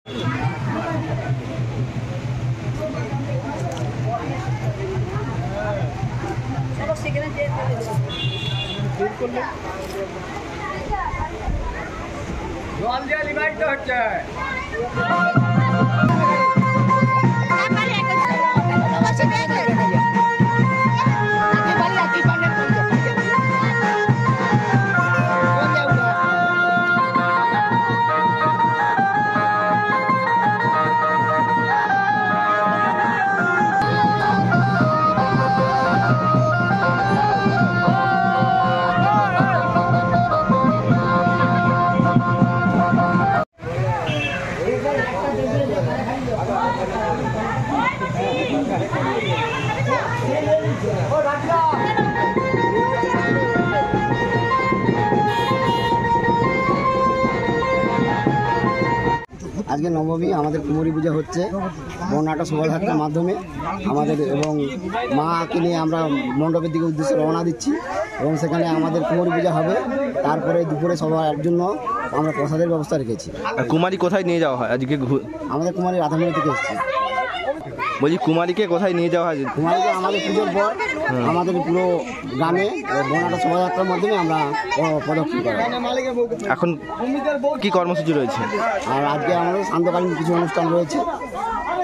জল দিয়ে লিভাইতে হচ্ছে। আজকে নবমী আমাদের কুমারী পূজা হচ্ছে বর্ণাঢ্য শোভাযাত্রার মাধ্যমে আমাদের, এবং মাকে নিয়ে আমরা মণ্ডপের দিকে উদ্দেশ্যে রওনা দিচ্ছি এবং সেখানে আমাদের কুমারী পূজা হবে। তারপরে দুপুরে সবার জন্য আমরা প্রসাদের ব্যবস্থা রেখেছি। কুমারী কোথায় নিয়ে যাওয়া হয় আজকে? আমাদের কুমারী রাধামণি থেকে এসেছি। বলছি কুমারীকে কোথায় নিয়ে যাওয়া হয়? কুমারীকে আমাদের পুজোর পর আমাদের পুরো গ্রামে বর্ণাঢ্য শোভাযাত্রার মাধ্যমে আমরা প্রদক্ষিণ করি। এখন কি কর্মসূচি রয়েছে? আর আজকে আমাদের সান্ধ্যকালীন কিছু অনুষ্ঠান রয়েছে।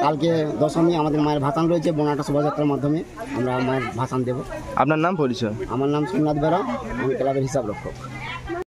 কালকে দশমী আমাদের মায়ের ভাসান রয়েছে, বর্ণাঢ্য শোভাযাত্রার মাধ্যমে আমরা মায়ের ভাসান দেব। আপনার নাম পরিচয়? আমার নাম সোমনাথ বেরা, আমি ক্লাবের হিসাব রক্ষক।